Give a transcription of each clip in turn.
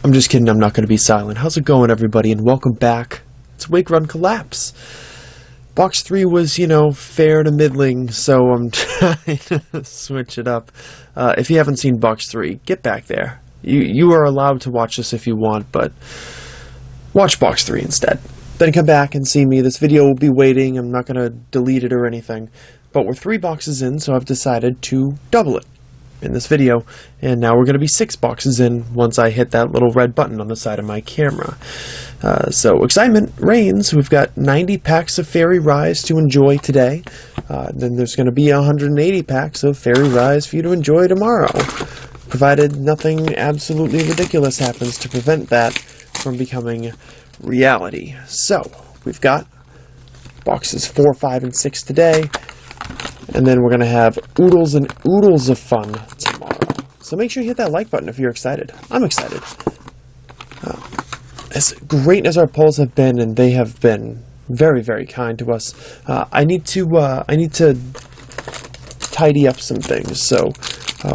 I'm just kidding, I'm not going to be silent. How's it going, everybody, and welcome back to Wake Run Collapse. Box 3 was, fair to middling, so I'm trying to switch it up. If you haven't seen Box 3, get back there. You are allowed to watch this if you want, but watch Box 3 instead. Then come back and see me. This video will be waiting. I'm not going to delete it or anything. But we're 3 boxes in, so I've decided to double it in this video, and now we're going to be 6 boxes in once I hit that little red button on the side of my camera. So excitement reigns. We've got 90 packs of Fairy Rise to enjoy today. Then there's going to be 180 packs of Fairy Rise for you to enjoy tomorrow, provided nothing absolutely ridiculous happens to prevent that from becoming reality. So we've got boxes 4, 5, and 6 today. And then we're going to have oodles and oodles of fun tomorrow. So make sure you hit that like button if you're excited. I'm excited. As great as our polls have been, and they have been very, very kind to us, I need to tidy up some things. So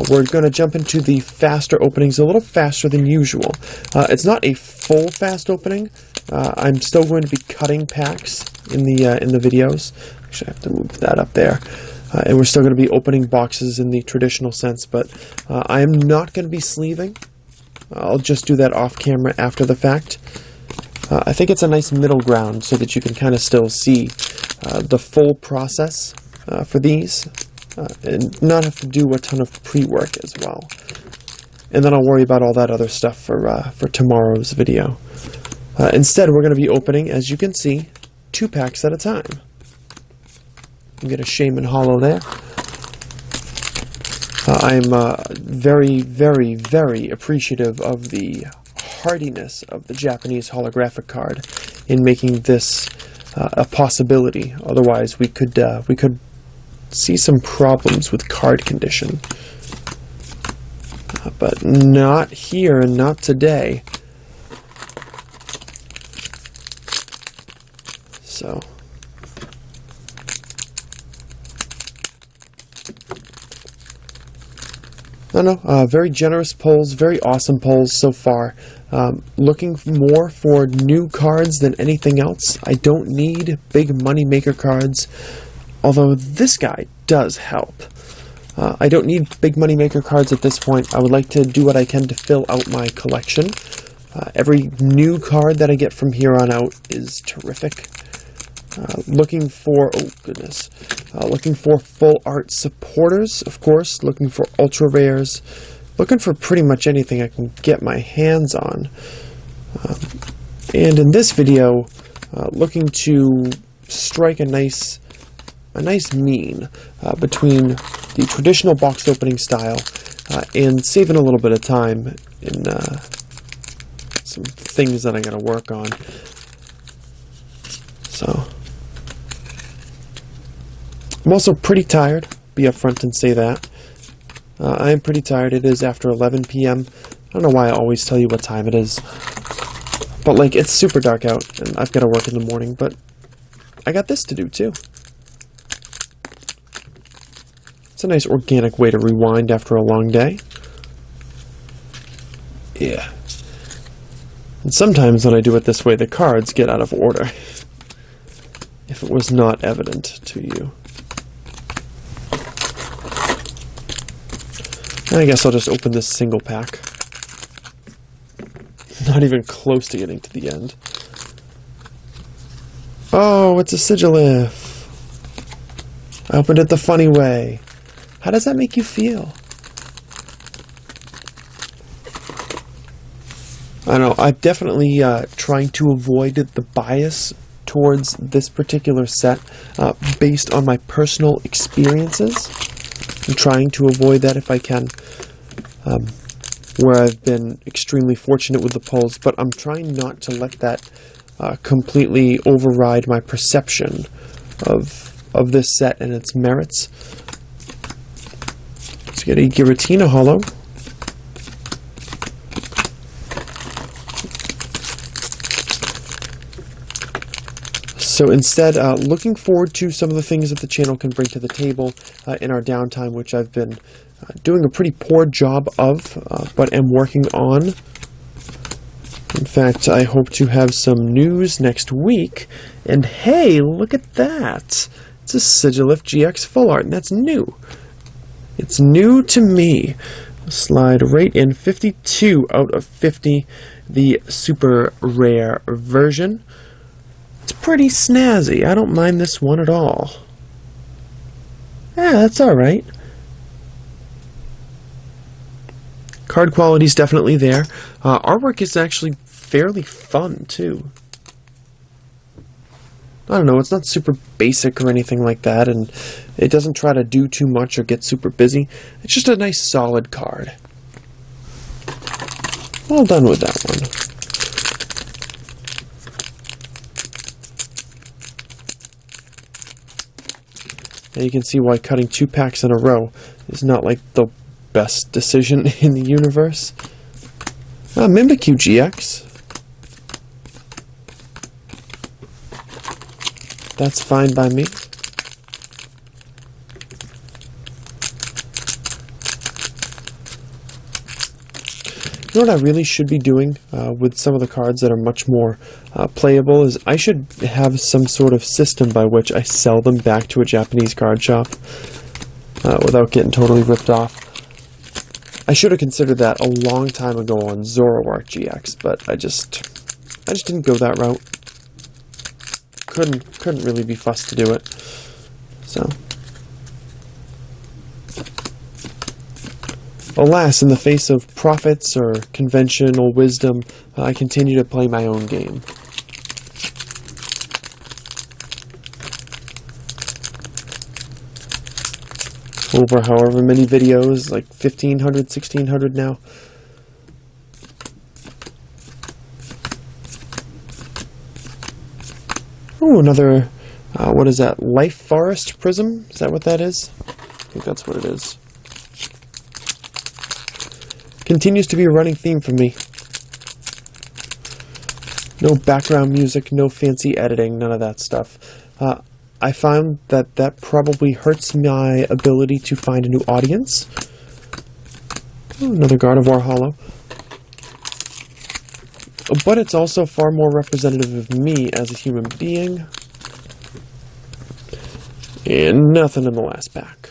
we're going to jump into the faster openings a little faster than usual. It's not a full fast opening. I'm still going to be cutting packs in the videos. Actually, I have to move that up there. And we're still going to be opening boxes in the traditional sense, but I am not going to be sleeving. I'll just do that off camera after the fact. I think it's a nice middle ground so that you can kind of still see the full process for these and not have to do a ton of pre-work as well. And then I'll worry about all that other stuff for tomorrow's video. Instead, we're going to be opening, as you can see, 2 packs at a time. You get a Shaman Hollow there. I'm very, very, very appreciative of the hardiness of the Japanese holographic card in making this a possibility. Otherwise, we could see some problems with card condition. But not here and not today. So very generous polls, very awesome polls so far. Looking more for new cards than anything else. I don't need big moneymaker cards, although this guy does help. I don't need big moneymaker cards at this point. I would like to do what I can to fill out my collection. Every new card that I get from here on out is terrific. Looking for full art supporters, of course, looking for ultra rares, looking for pretty much anything I can get my hands on. And in this video, looking to strike a nice mean between the traditional box opening style and saving a little bit of time in some things that I'm going to work on. So I'm also pretty tired, be upfront and say that. I am pretty tired. It is after 11 p.m. I don't know why I always tell you what time it is. But, it's super dark out, and I've got to work in the morning, but I got this to do, too. It's a nice organic way to rewind after a long day. Yeah. And sometimes when I do it this way, the cards get out of order. If it was not evident to you. I guess I'll just open this single pack. Not even close to getting to the end. Oh, it's a Sigilyph. I opened it the funny way. How does that make you feel? I don't know, I'm definitely trying to avoid the bias towards this particular set based on my personal experiences. I'm trying to avoid that if I can, where I've been extremely fortunate with the polls, but I'm trying not to let that completely override my perception of this set and its merits. Let's get a Giratina Hollow. So instead, looking forward to some of the things that the channel can bring to the table in our downtime, which I've been doing a pretty poor job of, but am working on. In fact, I hope to have some news next week. And hey, look at that! It's a Sigilyph GX full art, and that's new. It's new to me. Slide right in, 52 out of 50, the super rare version. It's pretty snazzy. I don't mind this one at all. Yeah, that's alright. Card quality's definitely there. Artwork is actually fairly fun, too. I don't know, it's not super basic or anything like that, and it doesn't try to do too much or get super busy. It's just a nice, solid card. Well done with that one. And you can see why cutting 2 packs in a row is not like the best decision in the universe. Sigilyph GX. That's fine by me. You know what I really should be doing with some of the cards that are much more playable is I should have some sort of system by which I sell them back to a Japanese card shop without getting totally ripped off. I should have considered that a long time ago on Sigilyph GX, but I just didn't go that route. Couldn't really be fussed to do it. So, alas, in the face of profits or conventional wisdom, I continue to play my own game. Over however many videos, like 1,500, 1,600 now. Oh, another, what is that, Life Forest Prism? Is that what that is? I think that's what it is. Continues to be a running theme for me. No background music, no fancy editing, none of that stuff. I found that that probably hurts my ability to find a new audience. Oh, another Gardevoir Hollow. But it's also far more representative of me as a human being. And nothing in the last pack.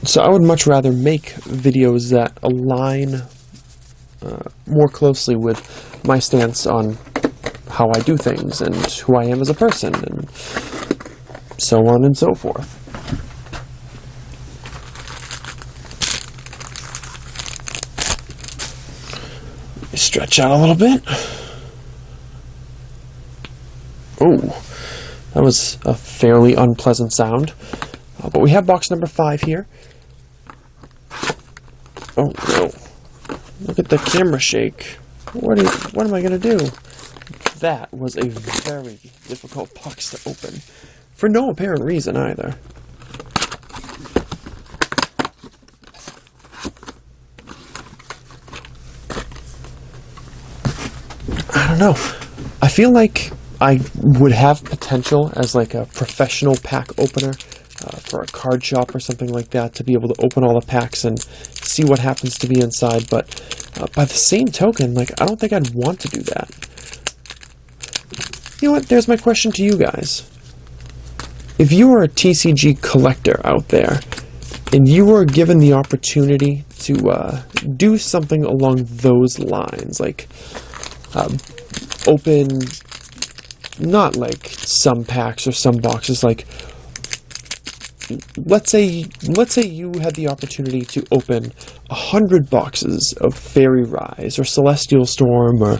So I would much rather make videos that align more closely with my stance on how I do things and who I am as a person and so on and so forth. Stretch out a little bit. Oh, that was a fairly unpleasant sound. But we have box number 5 here. Oh no. Look at the camera shake. What am I going to do? That was a very difficult box to open. For no apparent reason either. I don't know. I feel like I would have potential as like a professional pack opener for a card shop or something like that to be able to open all the packs and see what happens to be inside, but by the same token, like, I don't think I'd want to do that. You know what? There's my question to you guys. If you are a TCG collector out there, and you were given the opportunity to do something along those lines, like open, not like some packs or some boxes, like let's say you had the opportunity to open 100 boxes of Fairy Rise or Celestial Storm or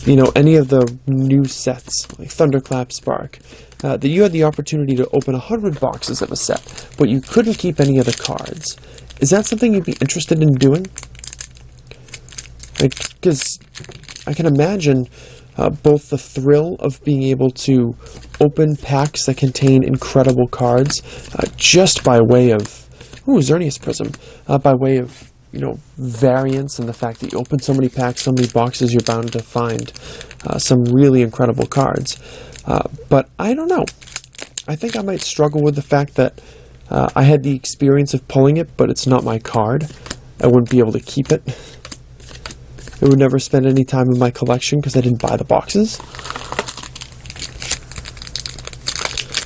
you know, any of the new sets like Thunderclap Spark, that you had the opportunity to open 100 boxes of a set, but you couldn't keep any of the cards. Is that something you'd be interested in doing? Like, because I can imagine both the thrill of being able to open packs that contain incredible cards just by way of, Xerneas Prism, by way of, you know, variance and the fact that you open so many packs, so many boxes, you're bound to find some really incredible cards. But I don't know. I think I might struggle with the fact that I had the experience of pulling it, but it's not my card. I wouldn't be able to keep it. It would never spend any time in my collection because I didn't buy the boxes.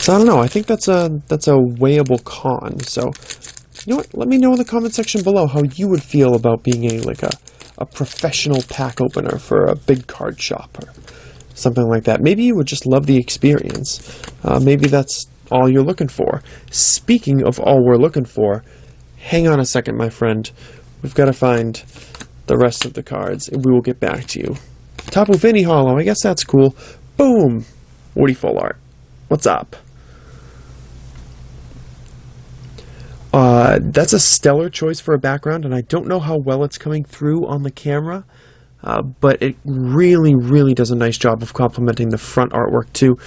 So I don't know, I think that's a weighable con. So, you know what, let me know in the comment section below how you would feel about being a professional pack opener for a big card shop or something like that. Maybe you would just love the experience. Maybe that's all you're looking for. Speaking of all we're looking for, hang on a second, my friend. We've got to find the rest of the cards, and we will get back to you. Tapu Fini Holo, I guess that's cool. Boom! Woody Full Art. What's up? That's a stellar choice for a background, and I don't know how well it's coming through on the camera, but it really, really does a nice job of complementing the front artwork too.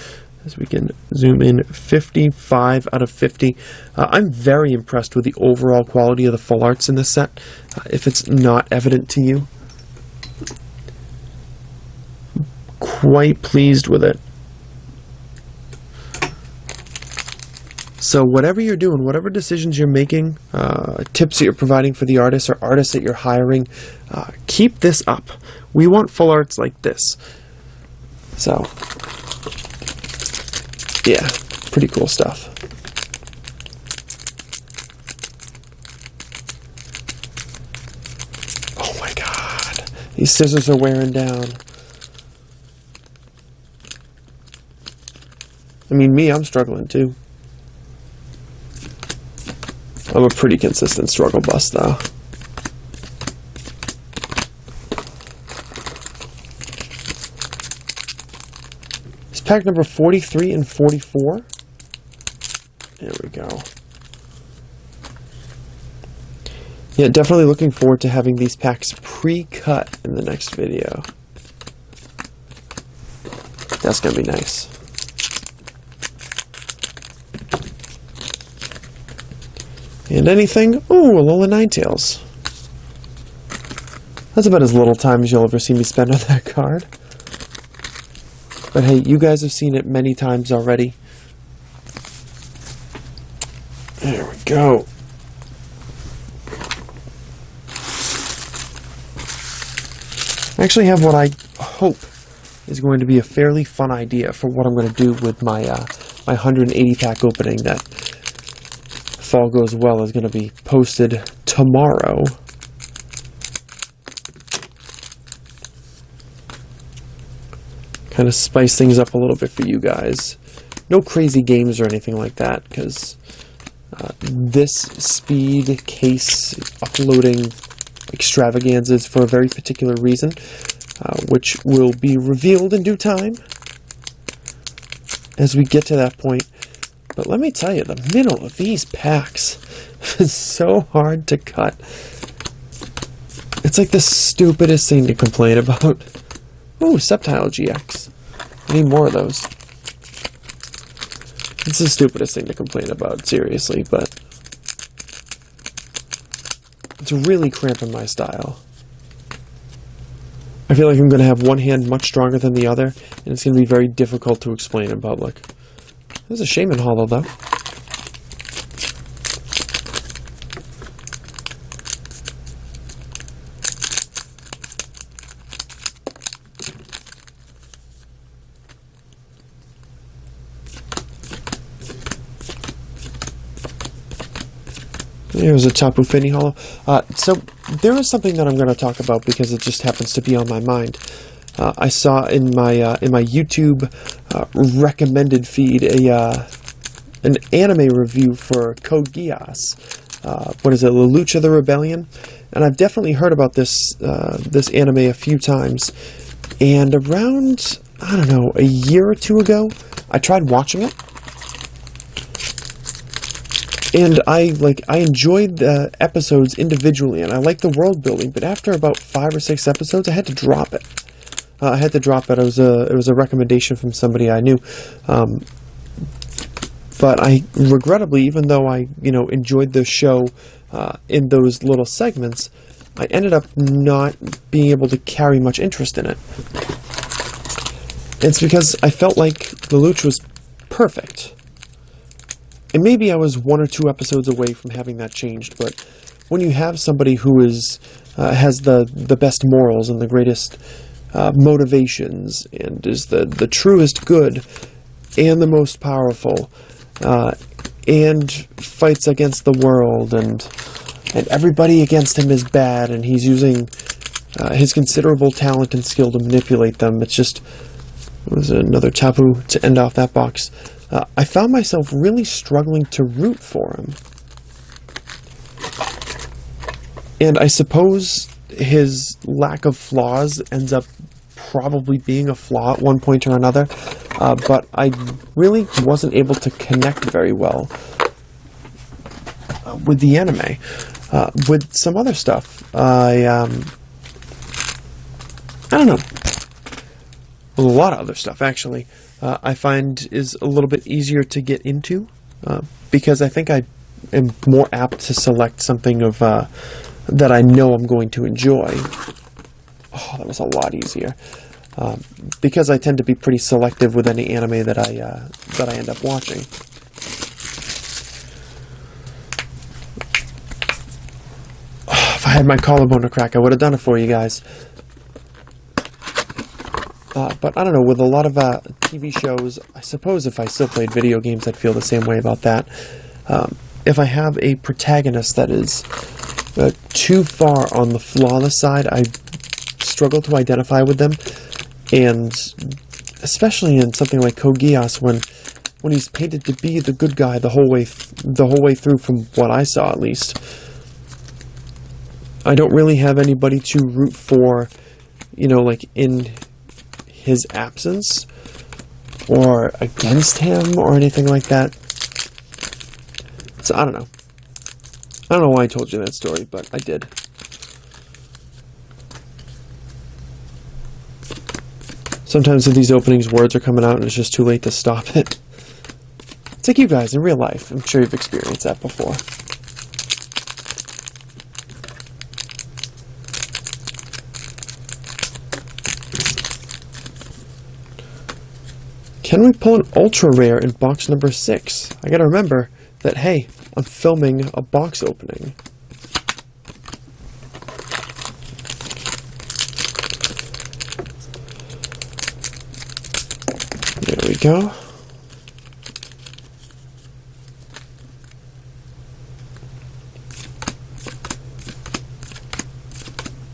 As we can zoom in, 55 out of 50. I'm very impressed with the overall quality of the full arts in this set, if it's not evident to you. Quite pleased with it. So whatever you're doing, whatever decisions you're making, tips that you're providing for the artists or artists that you're hiring, keep this up. We want full arts like this. So, yeah, pretty cool stuff. Oh my god, these scissors are wearing down. I mean, I'm struggling too. I'm a pretty consistent struggle bus, though. It's pack number 43 and 44. There we go. Yeah, definitely looking forward to having these packs pre-cut in the next video. That's gonna be nice. And anything? Ooh, Alola Ninetales. That's about as little time as you'll ever see me spend on that card. But hey, you guys have seen it many times already. There we go. I actually have what I hope is going to be a fairly fun idea for what I'm going to do with my my 180 pack opening that, if all goes well, is going to be posted tomorrow. Kind of spice things up a little bit for you guys. No crazy games or anything like that, because this speed case uploading extravaganza is for a very particular reason, which will be revealed in due time as we get to that point. But let me tell you, the middle of these packs is so hard to cut. It's like the stupidest thing to complain about. Ooh, Sigilyph GX. I need more of those. It's the stupidest thing to complain about, seriously, but it's really cramping my style. I feel like I'm going to have one hand much stronger than the other, and it's going to be very difficult to explain in public. There's a Shaman Holo, though. Here's a Tapu Fini Holo. So there is something that I'm going to talk about because it just happens to be on my mind. I saw in my YouTube recommended feed an anime review for Code Geass. What is it, Lelouch the Rebellion? And I've definitely heard about this this anime a few times. And around, I don't know, a year or two ago, I tried watching it. And I enjoyed the episodes individually, and I liked the world building. But after about 5 or 6 episodes, I had to drop it. It was a recommendation from somebody I knew. But I regrettably, even though I enjoyed the show in those little segments, I ended up not being able to carry much interest in it. It's because I felt like Lelouch was perfect. And maybe I was 1 or 2 episodes away from having that changed, but when you have somebody who is has the best morals and the greatest motivations and is the truest good and the most powerful and fights against the world and everybody against him is bad and he's using his considerable talent and skill to manipulate them, it was another taboo to end off that box. I found myself really struggling to root for him. And I suppose his lack of flaws ends up probably being a flaw at one point or another, but I really wasn't able to connect very well with the anime. With some other stuff, I don't know. Well, a lot of other stuff, actually, I find is a little bit easier to get into, because I think I am more apt to select something of that I know I'm going to enjoy. Oh, that was a lot easier. Because I tend to be pretty selective with any anime that I end up watching. Oh, if I had my collarbone to crack, I would have done it for you guys. But I don't know, with a lot of TV shows, I suppose if I still played video games, I'd feel the same way about that. If I have a protagonist that is too far on the flawless side, I struggle to identify with them. And especially in something like Code Geass, when he's painted to be the good guy the whole way through, from what I saw at least, I don't really have anybody to root for, like in his absence or against him or anything like that. So I don't know. I don't know why I told you that story, but I did. Sometimes with these openings, words are coming out and it's just too late to stop it. It's like you guys in real life. I'm sure you've experienced that before. Can we pull an ultra rare in box number 6? I gotta remember that, hey, I'm filming a box opening. There we go.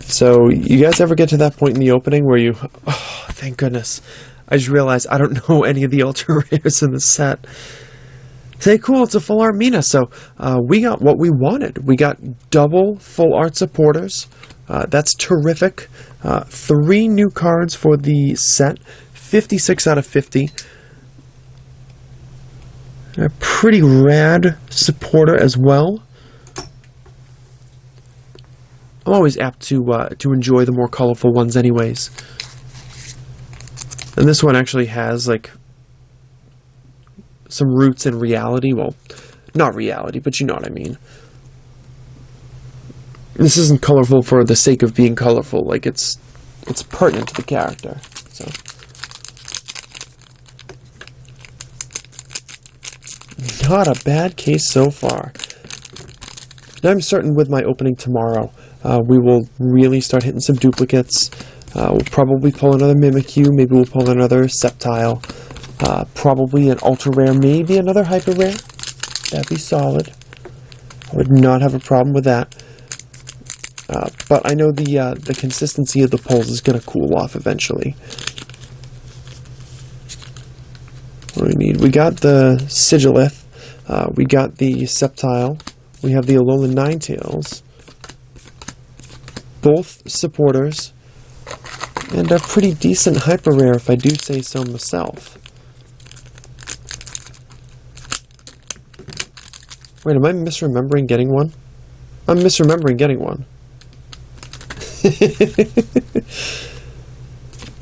So, you guys ever get to that point in the opening where you, oh, thank goodness, I just realized I don't know any of the ultra rares in the set. Say, cool, it's a full art Mina, so we got what we wanted. We got double full art supporters. That's terrific. 3 new cards for the set. 56 out of 50. A pretty rad supporter as well. I'm always apt to enjoy the more colorful ones anyways. And this one actually has, like, some roots in reality. Well, not reality, but you know what I mean. This isn't colorful for the sake of being colorful. Like, it's pertinent to the character. So, not a bad case so far. Now I'm certain with my opening tomorrow, we will really start hitting some duplicates. We'll probably pull another Mimikyu, maybe we'll pull another Sceptile, probably an ultra rare, maybe another hyper rare. That'd be solid. I would not have a problem with that. But I know the consistency of the pulls is going to cool off eventually. What do we need? We got the Sigilyph, we got the Sceptile, we have the Alolan Ninetales, both supporters, and a pretty decent hyper rare if I do say so myself. Wait, am I misremembering getting one? I'm misremembering getting one.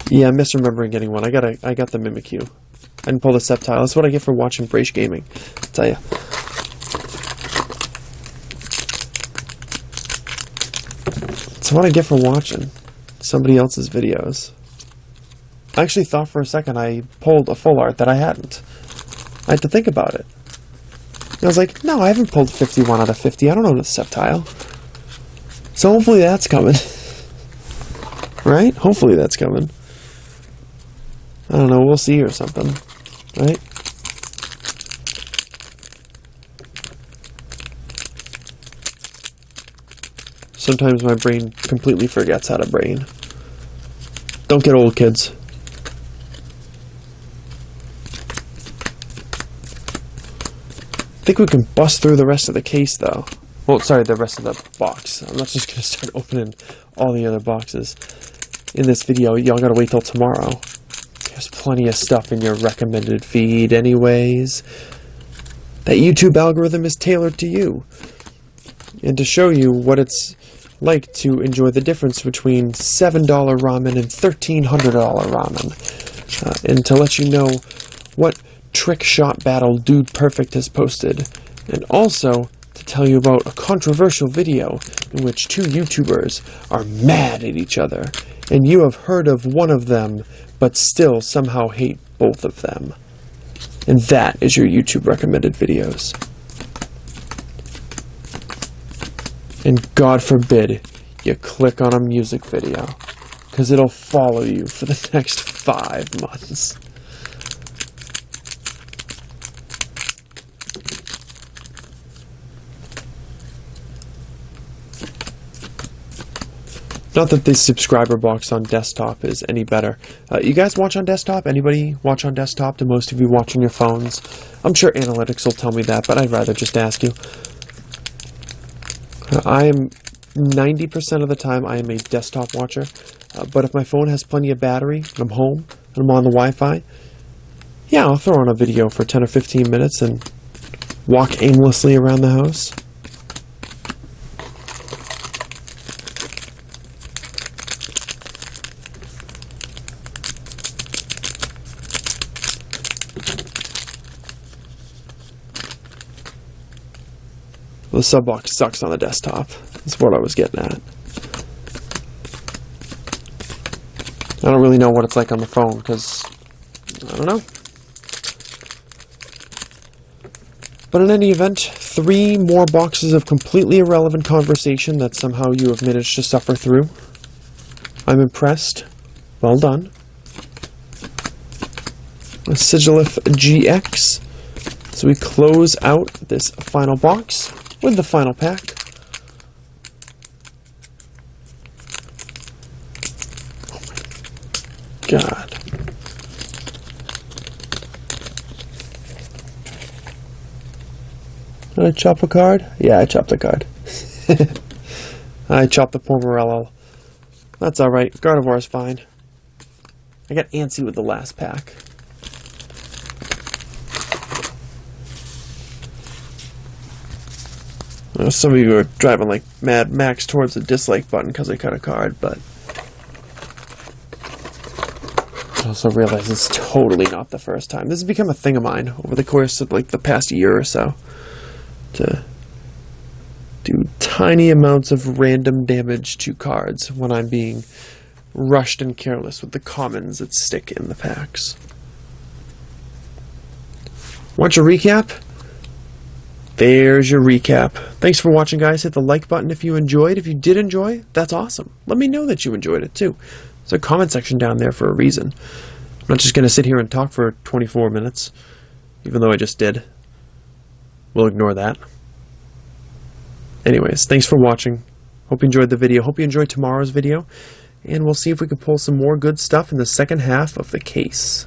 Yeah, I'm misremembering getting one. I got the Mimikyu. I didn't pull the Sceptile. That's what I get for watching Braish Gaming, I'll tell you. That's what I get for watching somebody else's videos. I actually thought for a second I pulled a full art that I hadn't. I had to think about it. I was like, no, I haven't pulled 51 out of 50. I don't own a Sceptile. So hopefully that's coming. Right? Hopefully that's coming. I don't know, we'll see or something. Right? Sometimes my brain completely forgets how to brain. Don't get old, kids. I think we can bust through the rest of the case, though. Well, sorry, the rest of the box. I'm not just going to start opening all the other boxes in this video. Y'all gotta wait till tomorrow. There's plenty of stuff in your recommended feed anyways. That YouTube algorithm is tailored to you. And to show you what it's like to enjoy the difference between $7 ramen and $1,300 ramen. And to let you know what trick shot battle Dude Perfect has posted. And also to tell you about a controversial video in which two YouTubers are mad at each other. And you have heard of one of them, but still somehow hate both of them. And that is your YouTube recommended videos. And God forbid you click on a music video, because it'll follow you for the next 5 months. Not that the subscriber box on desktop is any better. You guys watch on desktop? Anybody watch on desktop? Do most of you watch on your phones? I'm sure analytics will tell me that, but I'd rather just ask you. I am 90% of the time I am a desktop watcher, but if my phone has plenty of battery and I'm home and I'm on the Wi-Fi, yeah, I'll throw on a video for 10 or 15 minutes and walk aimlessly around the house. The sub box sucks on the desktop. That's what I was getting at. I don't really know what it's like on the phone, because I don't know. But in any event, 3 more boxes of completely irrelevant conversation that somehow you have managed to suffer through. I'm impressed. Well done. A Sigilyph GX. So we close out this final box with the final pack. Oh my God. Did I chop a card? Yeah, I chopped a card. I chopped the poor Morello. That's alright. Gardevoir's fine. I got antsy with the last pack. Some of you are driving like Mad Max towards the dislike button because I cut a card, but I also realize it's totally not the first time. This has become a thing of mine over the course of like the past year or so, to do tiny amounts of random damage to cards when I'm being rushed and careless with the commons that stick in the packs. Want your recap? There's your recap. Thanks for watching, guys. Hit the like button if you enjoyed. If you did enjoy, that's awesome. Let me know that you enjoyed it, too. There's a comment section down there for a reason. I'm not just going to sit here and talk for 24 minutes, even though I just did. We'll ignore that. Anyways, thanks for watching. Hope you enjoyed the video. Hope you enjoyed tomorrow's video. And we'll see if we can pull some more good stuff in the second half of the case.